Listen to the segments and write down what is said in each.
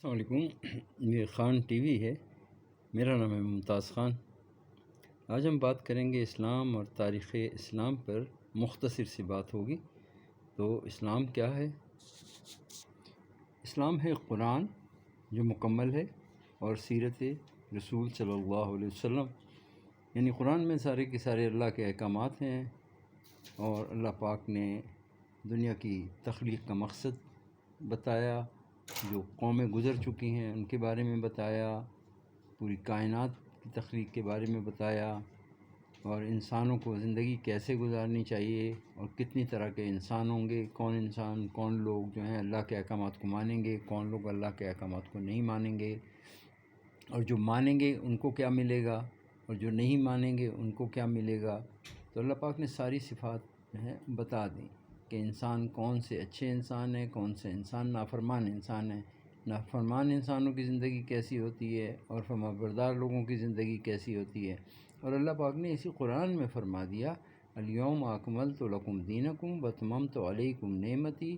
السلام علیکم، یہ خان ٹی وی ہے۔ میرا نام ہے ممتاز خان۔ آج ہم بات کریں گے اسلام اور تاریخ اسلام پر، مختصر سی بات ہوگی۔ تو اسلام کیا ہے؟ اسلام ہے قرآن جو مکمل ہے، اور سیرت رسول صلی اللہ علیہ وسلم، یعنی قرآن میں سارے کے سارے اللہ کے احکامات ہیں، اور اللہ پاک نے دنیا کی تخلیق کا مقصد بتایا، جو قومیں گزر چکی ہیں ان کے بارے میں بتایا، پوری کائنات کی تخلیق کے بارے میں بتایا، اور انسانوں کو زندگی کیسے گزارنی چاہیے، اور کتنی طرح کے انسان ہوں گے، کون لوگ جو ہیں اللہ کے احکامات کو مانیں گے، کون لوگ اللہ کے احکامات کو نہیں مانیں گے، اور جو مانیں گے ان کو کیا ملے گا، اور جو نہیں مانیں گے ان کو کیا ملے گا۔ تو اللہ پاک نے ساری صفات جو ہیں بتا دیں کہ انسان کون سے اچھے انسان ہیں، کون سے انسان نافرمان انسان ہیں، نافرمان انسانوں کی زندگی کیسی ہوتی ہے، اور فرمانبردار لوگوں کی زندگی کیسی ہوتی ہے۔ اور اللہ پاک نے اسی قرآن میں فرما دیا، الیوم اکملت لکم دینکم واتممت علیکم نعمتی۔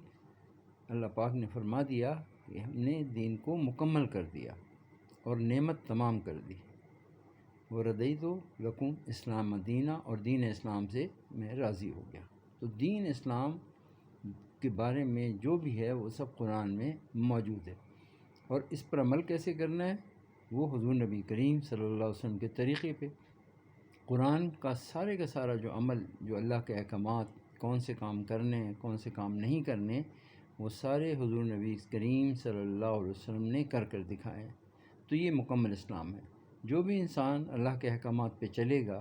اللہ پاک نے فرما دیا کہ ہم نے دین کو مکمل کر دیا اور نعمت تمام کر دی، وردیت لکم اسلام دینہ، اور دین اسلام سے میں راضی ہو گیا۔ تو دین اسلام کے بارے میں جو بھی ہے وہ سب قرآن میں موجود ہے، اور اس پر عمل کیسے کرنا ہے وہ حضور نبی کریم صلی اللہ علیہ وسلم کے طریقے پہ۔ قرآن کا سارا جو عمل، جو اللہ کے احکامات، کون سے کام کرنے ہیں، کون سے کام نہیں کرنے، وہ سارے حضور نبی کریم صلی اللہ علیہ وسلم نے کر دکھائے ہیں۔ تو یہ مکمل اسلام ہے۔ جو بھی انسان اللہ کے احکامات پہ چلے گا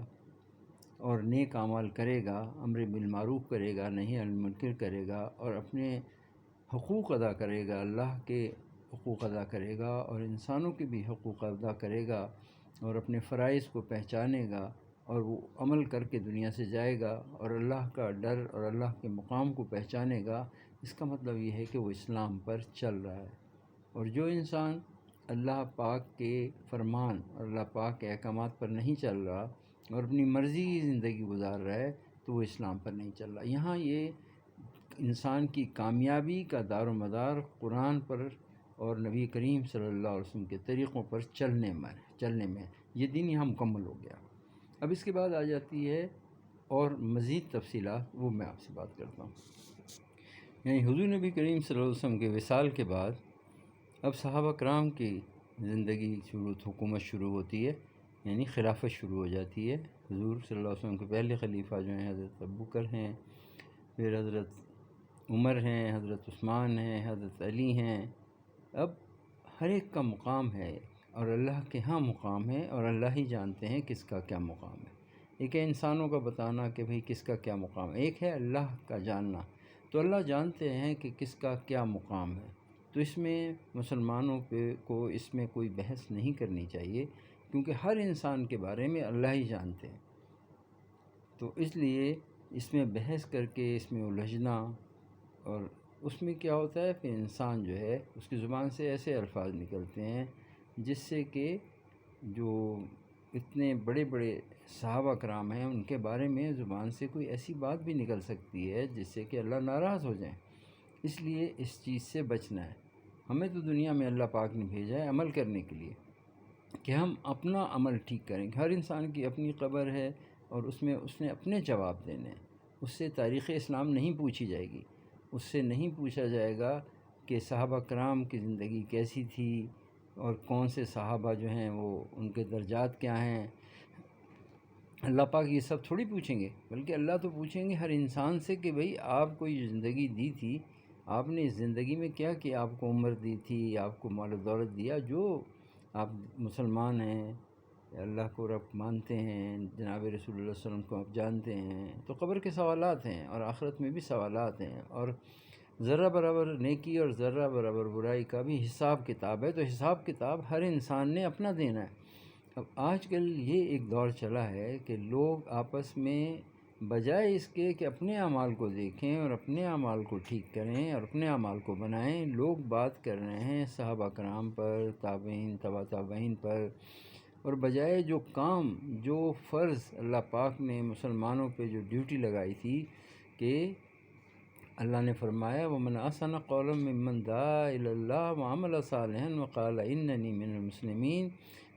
اور نیک اعمال کرے گا، امر بالمعروف کرے گا، نہی عن المنکر کرے گا، اور اپنے حقوق ادا کرے گا، اللہ کے حقوق ادا کرے گا، اور انسانوں کے بھی حقوق ادا کرے گا، اور اپنے فرائض کو پہچانے گا، اور وہ عمل کر کے دنیا سے جائے گا، اور اللہ کا ڈر اور اللہ کے مقام کو پہچانے گا، اس کا مطلب یہ ہے کہ وہ اسلام پر چل رہا ہے۔ اور جو انسان اللہ پاک کے فرمان اور اللہ پاک کے احکامات پر نہیں چل رہا اور اپنی مرضی کی زندگی گزار رہا ہے، تو وہ اسلام پر نہیں چل رہا۔ یہاں یہ انسان کی کامیابی کا دار و مدار قرآن پر اور نبی کریم صلی اللہ علیہ وسلم کے طریقوں پر چلنے میں یہ دین یہاں مکمل ہو گیا۔ اب اس کے بعد آ جاتی ہے اور مزید تفصیلات، وہ میں آپ سے بات کرتا ہوں۔ یعنی حضور نبی کریم صلی اللہ علیہ وسلم کے وصال کے بعد اب صحابہ کرام کی زندگی حکومت شروع ہوتی ہے، یعنی خلافت شروع ہو جاتی ہے۔ حضور صلی اللہ علیہ وسلم کے پہلے خلیفہ جو ہیں حضرت ابوبکر ہیں، پھر حضرت عمر ہیں، حضرت عثمان ہیں، حضرت علی ہیں۔ اب ہر ایک کا مقام ہے، اور اللہ کے ہاں مقام ہے، اور اللہ ہی جانتے ہیں کس کا کیا مقام ہے۔ ایک ہے انسانوں کا بتانا کہ بھئی کس کا کیا مقام ہے، ایک ہے اللہ کا جاننا۔ تو اللہ جانتے ہیں کہ کس کا کیا مقام ہے۔ تو اس میں مسلمانوں کو اس میں کوئی بحث نہیں کرنی چاہیے، کیونکہ ہر انسان کے بارے میں اللہ ہی جانتے ہیں۔ تو اس لیے اس میں بحث کر کے اس میں الجھنا، اور اس میں کیا ہوتا ہے کہ انسان جو ہے اس کی زبان سے ایسے الفاظ نکلتے ہیں جس سے کہ جو اتنے بڑے صحابہ کرام ہیں ان کے بارے میں زبان سے کوئی ایسی بات بھی نکل سکتی ہے جس سے کہ اللہ ناراض ہو جائیں۔ اس لیے اس چیز سے بچنا ہے۔ ہمیں تو دنیا میں اللہ پاک نے بھیجا ہے عمل کرنے کے لیے، کہ ہم اپنا عمل ٹھیک کریں۔ ہر انسان کی اپنی قبر ہے، اور اس میں اس نے اپنے جواب دینے ہیں۔ اس سے تاریخ اسلام نہیں پوچھی جائے گی، اس سے نہیں پوچھا جائے گا کہ صحابہ کرام کی زندگی کیسی تھی، اور کون سے صحابہ جو ہیں وہ ان کے درجات کیا ہیں۔ اللہ پاک یہ سب تھوڑی پوچھیں گے، بلکہ اللہ تو پوچھیں گے ہر انسان سے کہ بھئی آپ کو یہ زندگی دی تھی، آپ نے اس زندگی میں کیا کیا، آپ کو عمر دی تھی، آپ کو مال و دولت دیا، جو آپ مسلمان ہیں، اللہ کو رب مانتے ہیں، جناب رسول اللہ صلی اللہ علیہ وسلم کو آپ جانتے ہیں، تو قبر کے سوالات ہیں، اور آخرت میں بھی سوالات ہیں، اور ذرہ برابر نیکی اور ذرہ برابر برائی کا بھی حساب کتاب ہے۔ تو حساب کتاب ہر انسان نے اپنا دینا ہے۔ اب آج کل یہ ایک دور چلا ہے کہ لوگ آپس میں بجائے اس کے کہ اپنے اعمال کو دیکھیں اور اپنے اعمال کو ٹھیک کریں اور اپنے اعمال کو بنائیں، لوگ بات کر رہے ہیں صحابہ کرام پر، تابعین، تبع تابعین پر، اور بجائے جو کام، جو فرض اللہ پاک نے مسلمانوں پہ جو ڈیوٹی لگائی تھی کہ اللہ نے فرمایا وَمَنْ أَحْسَنُ قَوْلًا مِّمَّنْ دَعَا إِلَى اللَّهِ وَعَمِلَ صَالِحًا وَقَالَ إِنَّنِي مِنَ الْمُسْلِمِينَ۔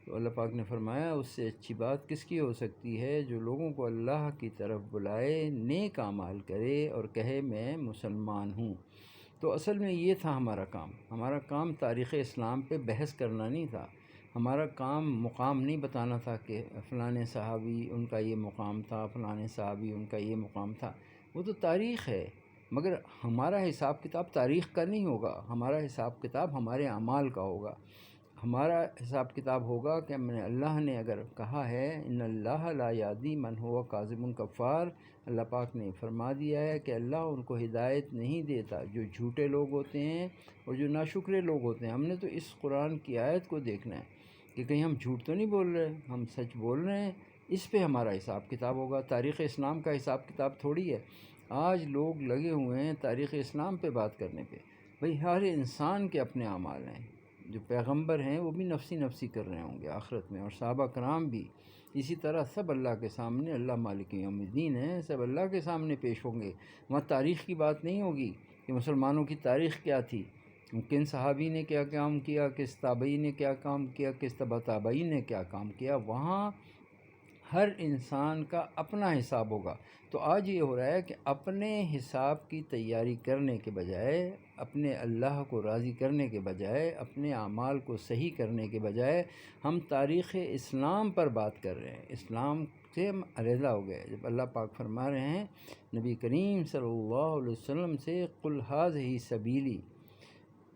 تو اللہ پاک نے فرمایا اس سے اچھی بات کس کی ہو سکتی ہے جو لوگوں کو اللہ کی طرف بلائے، نیک اعمال کرے اور کہے میں مسلمان ہوں۔ تو اصل میں یہ تھا ہمارا کام تاریخ اسلام پہ بحث کرنا نہیں تھا، ہمارا کام مقام نہیں بتانا تھا کہ فلاں صحابی ان کا یہ مقام تھا، فلاں صحابی ان کا یہ مقام تھا، وہ تو تاریخ ہے، مگر ہمارا حساب کتاب تاریخ کا نہیں ہوگا، ہمارا حساب کتاب ہمارے اعمال کا ہوگا۔ ہمارا حساب کتاب ہوگا کہ اللہ نے اگر کہا ہے ان اللہ لا یہدی من هو کاذب کفار، اللہ پاک نے فرما دیا ہے کہ اللہ ان کو ہدایت نہیں دیتا جو جھوٹے لوگ ہوتے ہیں اور جو ناشکرے لوگ ہوتے ہیں۔ ہم نے تو اس قرآن کی آیت کو دیکھنا ہے کہ کہیں ہم جھوٹ تو نہیں بول رہے، ہم سچ بول رہے ہیں، اس پہ ہمارا حساب کتاب ہوگا۔ تاریخ اسلام کا حساب کتاب تھوڑی ہے۔ آج لوگ لگے ہوئے ہیں تاریخ اسلام پہ بات کرنے پہ، بھئی ہر انسان کے اپنے اعمال ہیں، جو پیغمبر ہیں وہ بھی نفسی نفسی کر رہے ہوں گے آخرت میں، اور صحابہ کرام بھی اسی طرح سب اللہ کے سامنے، اللہ مالک یوم الدین ہے، سب اللہ کے سامنے پیش ہوں گے۔ وہاں تاریخ کی بات نہیں ہوگی کہ مسلمانوں کی تاریخ کیا تھی، کن صحابی نے کیا کام کیا، کس تابعی نے کیا کام کیا، کس تبع تابعی نے کیا کام کیا۔ وہاں ہر انسان کا اپنا حساب ہوگا۔ تو آج یہ ہو رہا ہے کہ اپنے حساب کی تیاری کرنے کے بجائے، اپنے اللہ کو راضی کرنے کے بجائے، اپنے اعمال کو صحیح کرنے کے بجائے ہم تاریخ اسلام پر بات کر رہے ہیں، اسلام سے ہم علیحدہ ہو گئے۔ جب اللہ پاک فرما رہے ہیں نبی کریم صلی اللہ علیہ وسلم سے قُلْ هَٰذِهِ سَبِيلِي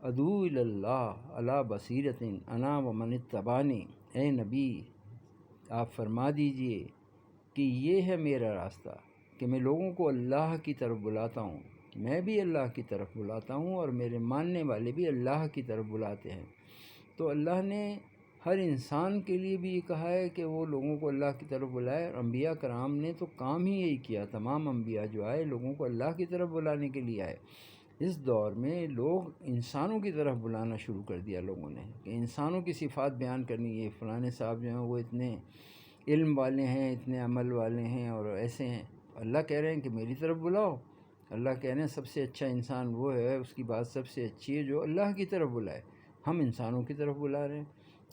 أَدْعُو إِلَى اللَّهِ عَلَىٰ بَصِيرَةٍ أَنَا وَمَنِ اتَّبَعَنِی، اے نبی آپ فرما دیجئے کہ یہ ہے میرا راستہ، کہ میں لوگوں کو اللہ کی طرف بلاتا ہوں، میں بھی اللہ کی طرف بلاتا ہوں اور میرے ماننے والے بھی اللہ کی طرف بلاتے ہیں۔ تو اللہ نے ہر انسان کے لیے بھی یہ کہا ہے کہ وہ لوگوں کو اللہ کی طرف بلائے، اور انبیاء کرام نے تو کام ہی یہی کیا، تمام انبیاء جو آئے لوگوں کو اللہ کی طرف بلانے کے لیے آئے۔ اس دور میں لوگ انسانوں کی طرف بلانا شروع کر دیا لوگوں نے، کہ انسانوں کی صفات بیان کرنی ہے، فلاں صاحب جو ہیں وہ اتنے علم والے ہیں، اتنے عمل والے ہیں اور ایسے ہیں۔ اللہ کہہ رہے ہیں کہ میری طرف بلاؤ، اللہ کہہ رہے ہیں سب سے اچھا انسان وہ ہے، اس کی بات سب سے اچھی ہے جو اللہ کی طرف بلائے۔ ہم انسانوں کی طرف بلا رہے ہیں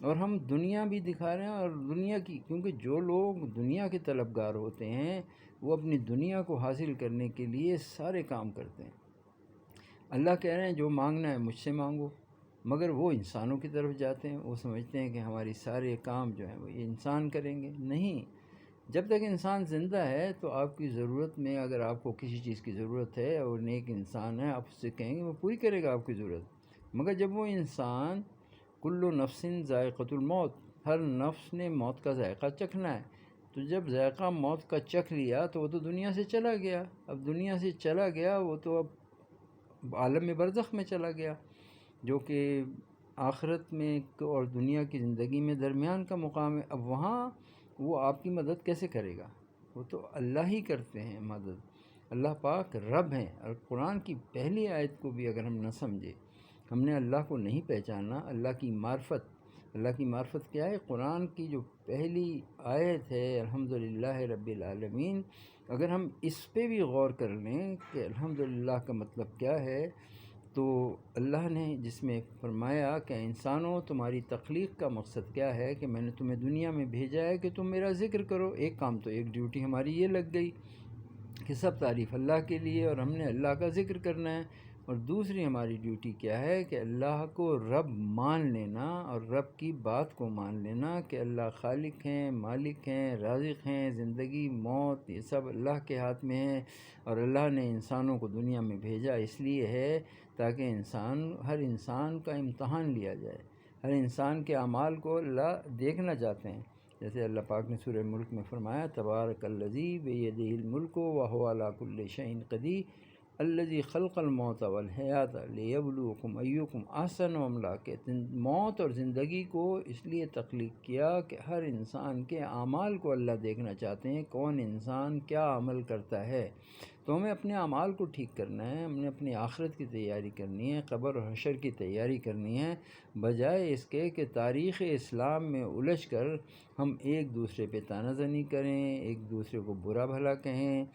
اور ہم دنیا بھی دکھا رہے ہیں، اور دنیا کی، کیونکہ جو لوگ دنیا کے طلبگار ہوتے ہیں وہ اپنی دنیا کو حاصل کرنے کے لیے سارے کام کرتے ہیں۔ اللہ کہہ رہے ہیں جو مانگنا ہے مجھ سے مانگو، مگر وہ انسانوں کی طرف جاتے ہیں، وہ سمجھتے ہیں کہ ہماری سارے کام جو ہیں وہ یہ انسان کریں گے۔ نہیں، جب تک انسان زندہ ہے تو آپ کی ضرورت میں اگر آپ کو کسی چیز کی ضرورت ہے اور نیک انسان ہے، آپ اس سے کہیں گے وہ پوری کرے گا آپ کی ضرورت۔ مگر جب وہ انسان، کل نفس ذائقۃ الموت، ہر نفس نے موت کا ذائقہ چکھنا ہے، تو جب ذائقہ موت کا چکھ لیا تو وہ تو دنیا سے چلا گیا۔ اب دنیا سے چلا گیا وہ تو اب عالم برزخ میں چلا گیا، جو کہ آخرت میں اور دنیا کی زندگی میں درمیان کا مقام ہے۔ اب وہاں وہ آپ کی مدد کیسے کرے گا؟ وہ تو اللہ ہی کرتے ہیں مدد، اللہ پاک رب ہیں۔ اور قرآن کی پہلی آیت کو بھی اگر ہم نہ سمجھے، ہم نے اللہ کو نہیں پہچانا، اللہ کی معرفت کیا ہے؟ قرآن کی جو پہلی آیت ہے الحمدللہ رب العالمین، اگر ہم اس پہ بھی غور کر لیں کہ الحمدللہ کا مطلب کیا ہے، تو اللہ نے جس میں فرمایا کہ انسانوں تمہاری تخلیق کا مقصد کیا ہے، کہ میں نے تمہیں دنیا میں بھیجا ہے کہ تم میرا ذکر کرو۔ ایک کام تو، ایک ڈیوٹی ہماری یہ لگ گئی کہ سب تعریف اللہ کے لیے اور ہم نے اللہ کا ذکر کرنا ہے، اور دوسری ہماری ڈیوٹی کیا ہے کہ اللہ کو رب مان لینا اور رب کی بات کو مان لینا کہ اللہ خالق ہیں، مالک ہیں، رازق ہیں، زندگی موت یہ سب اللہ کے ہاتھ میں ہے، اور اللہ نے انسانوں کو دنیا میں بھیجا اس لیے ہے تاکہ ہر انسان کا امتحان لیا جائے، ہر انسان کے اعمال کو اللہ دیکھنا چاہتے ہیں۔ جیسے اللہ پاک نے سورہ ملک میں فرمایا تبارک الذی بیدہ الملک وہو علی کل شیء قدیر الذی خلق الموت والحیات لیبلوکم ایکم احسن عملا، کہ موت اور زندگی کو اس لیے تخلیق کیا کہ ہر انسان کے اعمال کو اللہ دیکھنا چاہتے ہیں، کون انسان کیا عمل کرتا ہے۔ تو ہمیں اپنے اعمال کو ٹھیک کرنا ہے، ہم نے اپنی آخرت کی تیاری کرنی ہے، قبر اور حشر کی تیاری کرنی ہے، بجائے اس کے کہ تاریخ اسلام میں الجھ کر ہم ایک دوسرے پہ طعنہ زنی کریں، ایک دوسرے کو برا بھلا کہیں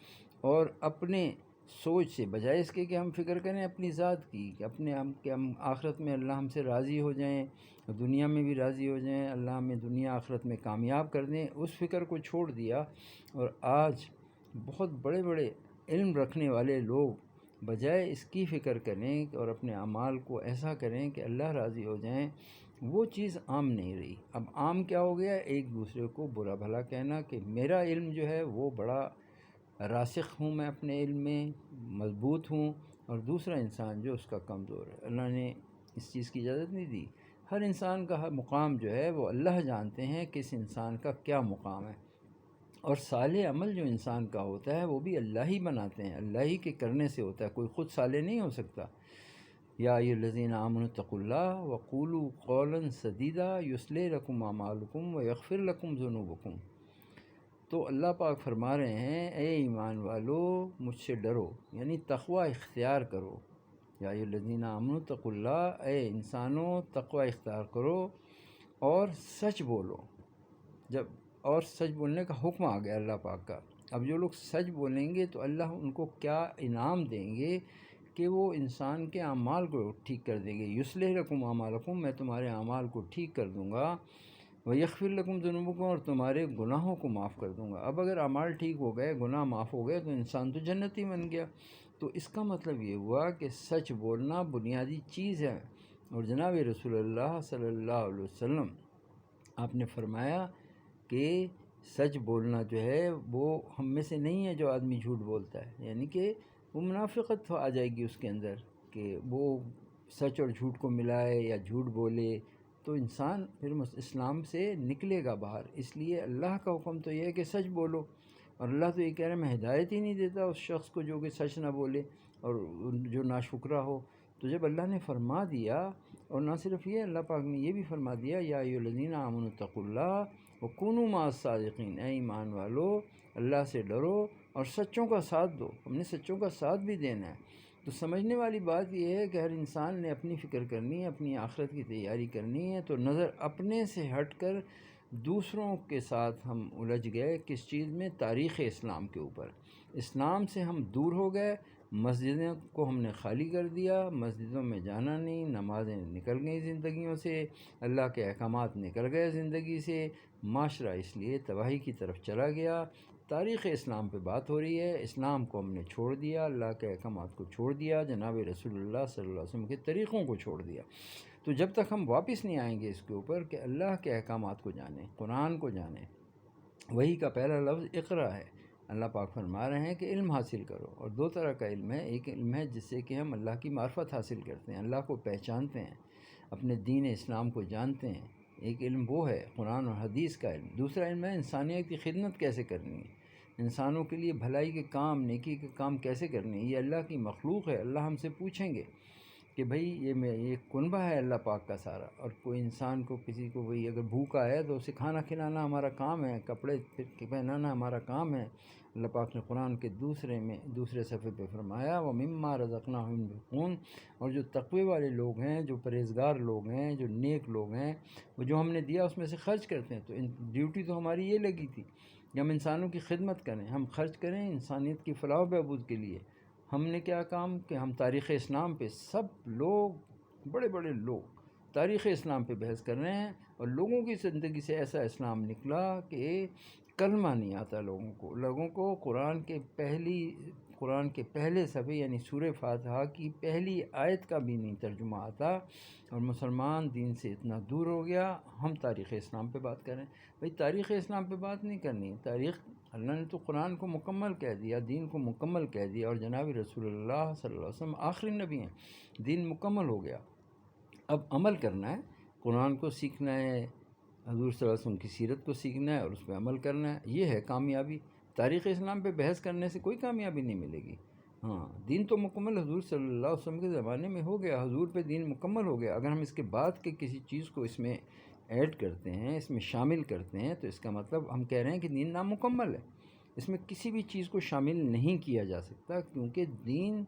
اور اپنے سوچ سے، بجائے اس کے کہ ہم فکر کریں اپنی ذات کی، کہ ہم آخرت میں اللہ ہم سے راضی ہو جائیں، دنیا میں بھی راضی ہو جائیں، اللہ ہمیں دنیا آخرت میں کامیاب کر دیں، اس فکر کو چھوڑ دیا۔ اور آج بہت بڑے بڑے علم رکھنے والے لوگ بجائے اس کی فکر کریں اور اپنے اعمال کو ایسا کریں کہ اللہ راضی ہو جائیں، وہ چیز عام نہیں رہی۔ اب عام کیا ہو گیا؟ ایک دوسرے کو برا بھلا کہنا، کہ میرا علم جو ہے وہ بڑا راسخ ہوں، میں اپنے علم میں مضبوط ہوں، اور دوسرا انسان جو اس کا کمزور ہے۔ اللہ نے اس چیز کی اجازت نہیں دی۔ ہر انسان کا ہر مقام جو ہے وہ اللہ جانتے ہیں کہ اس انسان کا کیا مقام ہے، اور صالح عمل جو انسان کا ہوتا ہے وہ بھی اللہ ہی بناتے ہیں، اللہ ہی کے کرنے سے ہوتا ہے، کوئی خود صالح نہیں ہو سکتا۔ یا ایھا الذین آمنوا اتقوا اللہ وقولوا قولا سدیدا یصلح لکم اعمالکم ویغفر لکم ذنوبکم۔ تو اللہ پاک فرما رہے ہیں اے ایمان والو مجھ سے ڈرو، یعنی تقوی اختیار کرو۔ یا ایھا الذین آمنوا اتقوا اللہ، اے انسانوں تقوی اختیار کرو اور سچ بولو۔ اور سچ بولنے کا حکم آ گیا اللہ پاک کا۔ اب جو لوگ سچ بولیں گے تو اللہ ان کو کیا انعام دیں گے کہ وہ انسان کے اعمال کو ٹھیک کر دیں گے۔ یصلح لکم اعمالکم، میں تمہارے اعمال کو ٹھیک کر دوں گا، ویغفر لکم ذنوبکم، اور تمہارے گناہوں کو معاف کر دوں گا۔ اب اگر اعمال ٹھیک ہو گئے، گناہ معاف ہو گئے، تو انسان تو جنتی بن گیا۔ تو اس کا مطلب یہ ہوا کہ سچ بولنا بنیادی چیز ہے۔ اور جناب رسول اللہ صلی اللہ علیہ وسلم آپ نے فرمایا کہ سچ بولنا جو ہے وہ ہم میں سے نہیں ہے جو آدمی جھوٹ بولتا ہے، یعنی کہ وہ منافقت آ جائے گی اس کے اندر، کہ وہ سچ اور جھوٹ کو ملائے یا جھوٹ بولے، تو انسان پھر اسلام سے نکلے گا باہر۔ اس لیے اللہ کا حکم تو یہ ہے کہ سچ بولو، اور اللہ تو یہ کہہ رہا ہے میں ہدایت ہی نہیں دیتا اس شخص کو جو کہ سچ نہ بولے اور جو ناشکرا ہو۔ تو جب اللہ نے فرما دیا، اور نہ صرف یہ، اللہ پاک نے یہ بھی فرما دیا یا ایھا الذین آمنوا اتقوا اللہ وکونوا مع الصادقین، اے ایمان والو اللہ سے ڈرو اور سچوں کا ساتھ دو۔ ہم نے سچوں کا ساتھ بھی دینا ہے۔ تو سمجھنے والی بات یہ ہے کہ ہر انسان نے اپنی فکر کرنی ہے، اپنی آخرت کی تیاری کرنی ہے، تو نظر اپنے سے ہٹ کر دوسروں کے ساتھ ہم الجھ گئے کس چیز میں؟ تاریخ اسلام کے اوپر۔ اسلام سے ہم دور ہو گئے، مسجدوں کو ہم نے خالی کر دیا، مسجدوں میں جانا نہیں، نمازیں نکل گئیں زندگیوں سے، اللہ کے احکامات نکل گئے زندگی سے، معاشرہ اس لیے تباہی کی طرف چلا گیا۔ تاریخ اسلام پہ بات ہو رہی ہے، اسلام کو ہم نے چھوڑ دیا، اللہ کے احکامات کو چھوڑ دیا، جناب رسول اللہ صلی اللہ علیہ وسلم کے طریقوں کو چھوڑ دیا۔ تو جب تک ہم واپس نہیں آئیں گے اس کے اوپر کہ اللہ کے احکامات کو جانیں، قرآن کو جانیں، وہی کا پہلا لفظ اقرا ہے۔ اللہ پاک فرما رہے ہیں کہ علم حاصل کرو، اور دو طرح کا علم ہے۔ ایک علم ہے جس سے کہ ہم اللہ کی معرفت حاصل کرتے ہیں، اللہ کو پہچانتے ہیں، اپنے دین اسلام کو جانتے ہیں۔ ایک علم وہ ہے قرآن اور حدیث کا علم۔ دوسرا علم ہے انسانیت کی خدمت کیسے کرنی ہے، انسانوں کے لیے بھلائی کے کام، نیکی کے کام کیسے کرنے ہیں۔ یہ اللہ کی مخلوق ہے، اللہ ہم سے پوچھیں گے کہ بھئی یہ کنبہ ہے اللہ پاک کا سارا، اور کوئی انسان کو کسی کو بھئی اگر بھوکا ہے تو اسے کھانا کھلانا ہمارا کام ہے، کپڑے پہنانا ہمارا کام ہے۔ اللہ پاک نے قرآن کے دوسرے صفحے پہ فرمایا وَمِمَّا رَزَقْنَاهُمْ يُنْفِقُونَ، اور جو تقوی والے لوگ ہیں، جو پرہیزگار لوگ ہیں، جو نیک لوگ ہیں، وہ جو ہم نے دیا اس میں سے خرچ کرتے ہیں۔ تو ڈیوٹی تو ہماری یہ لگی تھی کہ ہم انسانوں کی خدمت کریں، ہم خرچ کریں انسانیت کی فلاح و بہبود کے لیے۔ ہم نے کیا کام کہ ہم تاریخ اسلام پہ، سب لوگ بڑے بڑے لوگ تاریخ اسلام پہ بحث کر رہے ہیں، اور لوگوں کی زندگی سے ایسا اسلام نکلا کہ کلمہ نہیں آتا لوگوں کو قرآن کے پہلے صفحے یعنی سورہ فاتحہ کی پہلی آیت کا بھی نہیں ترجمہ آتا، اور مسلمان دین سے اتنا دور ہو گیا۔ ہم تاریخ اسلام پہ بات کریں، بھئی تاریخ اسلام پہ بات نہیں کرنی۔ تاریخ اللہ نے تو قرآن کو مکمل کہہ دیا، دین کو مکمل کہہ دیا، اور جناب رسول اللہ صلی اللہ علیہ وسلم آخری نبی ہیں، دین مکمل ہو گیا۔ اب عمل کرنا ہے، قرآن کو سیکھنا ہے، حضور صلی اللہ علیہ وسلم کی سیرت کو سیکھنا ہے اور اس پہ عمل کرنا ہے، یہ ہے کامیابی۔ تاریخ اسلام پہ بحث کرنے سے کوئی کامیابی نہیں ملے گی۔ ہاں، دین تو مکمل حضور صلی اللہ علیہ وسلم کے زمانے میں ہو گیا، حضور پہ دین مکمل ہو گیا۔ اگر ہم اس کے بعد کے کسی چیز کو اس میں ایڈ کرتے ہیں، اس میں شامل کرتے ہیں، تو اس کا مطلب ہم کہہ رہے ہیں کہ دین نامکمل ہے۔ اس میں کسی بھی چیز کو شامل نہیں کیا جا سکتا، کیونکہ دین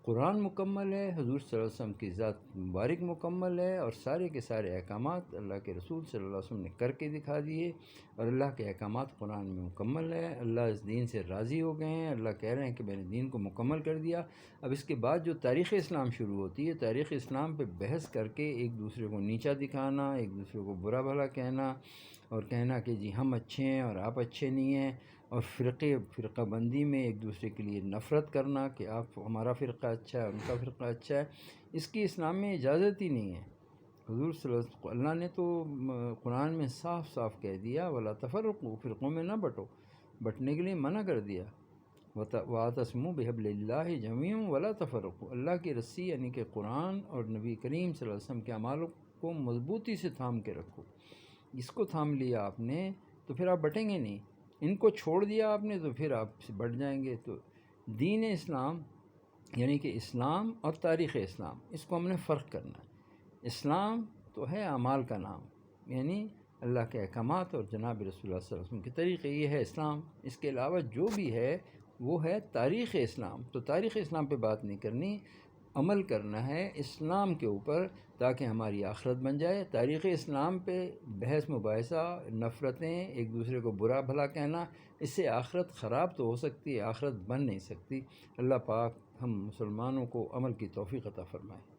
قرآن مکمل ہے، حضور صلی اللہ علیہ وسلم کی ذات مبارک مکمل ہے، اور سارے کے سارے احکامات اللہ کے رسول صلی اللہ علیہ وسلم نے کر کے دکھا دیے، اور اللہ کے احکامات قرآن میں مکمل ہے۔ اللہ اس دین سے راضی ہو گئے ہیں، اللہ کہہ رہے ہیں کہ میں نے دین کو مکمل کر دیا۔ اب اس کے بعد جو تاریخ اسلام شروع ہوتی ہے، تاریخ اسلام پہ بحث کر کے ایک دوسرے کو نیچا دکھانا، ایک دوسرے کو برا بھلا کہنا، اور کہنا کہ جی ہم اچھے ہیں اور آپ اچھے نہیں ہیں، اور فرقہ بندی میں ایک دوسرے کے لیے نفرت کرنا کہ آپ ہمارا فرقہ اچھا ہے، ان کا فرقہ اچھا ہے، اس کی اسلام میں اجازت ہی نہیں ہے۔ حضور صلی اللہ علیہ وسلم اللہ نے تو قرآن میں صاف صاف کہہ دیا ولا تفرقوا، فرقوں میں نہ بٹو، بٹنے کے لیے منع کر دیا۔ واعتصموا بحبل اللہ جميعا ولا تفرقوا، اللہ کی رسی یعنی کہ قرآن اور نبی کریم صلی اللہ علیہ وسلم کے اعمال کو مضبوطی سے تھام کے رکھو۔ اس کو تھام لیا آپ نے تو پھر آپ بٹیں گے نہیں، ان کو چھوڑ دیا آپ نے تو پھر آپ سے بٹ جائیں گے۔ تو دین اسلام یعنی کہ اسلام اور تاریخ اسلام، اس کو ہم نے فرق کرنا ہے۔ اسلام تو ہے اعمال کا نام، یعنی اللہ کے احکامات اور جناب رسول اللہ صلی اللہ علیہ وسلم کے طریقے، یہ ہے اسلام۔ اس کے علاوہ جو بھی ہے وہ ہے تاریخ اسلام۔ تو تاریخ اسلام پہ بات نہیں کرنی، عمل کرنا ہے اسلام کے اوپر تاکہ ہماری آخرت بن جائے۔ تاریخ اسلام پہ بحث مباحثہ، نفرتیں، ایک دوسرے کو برا بھلا کہنا، اس سے آخرت خراب تو ہو سکتی ہے، آخرت بن نہیں سکتی۔ اللہ پاک ہم مسلمانوں کو عمل کی توفیق عطا فرمائے۔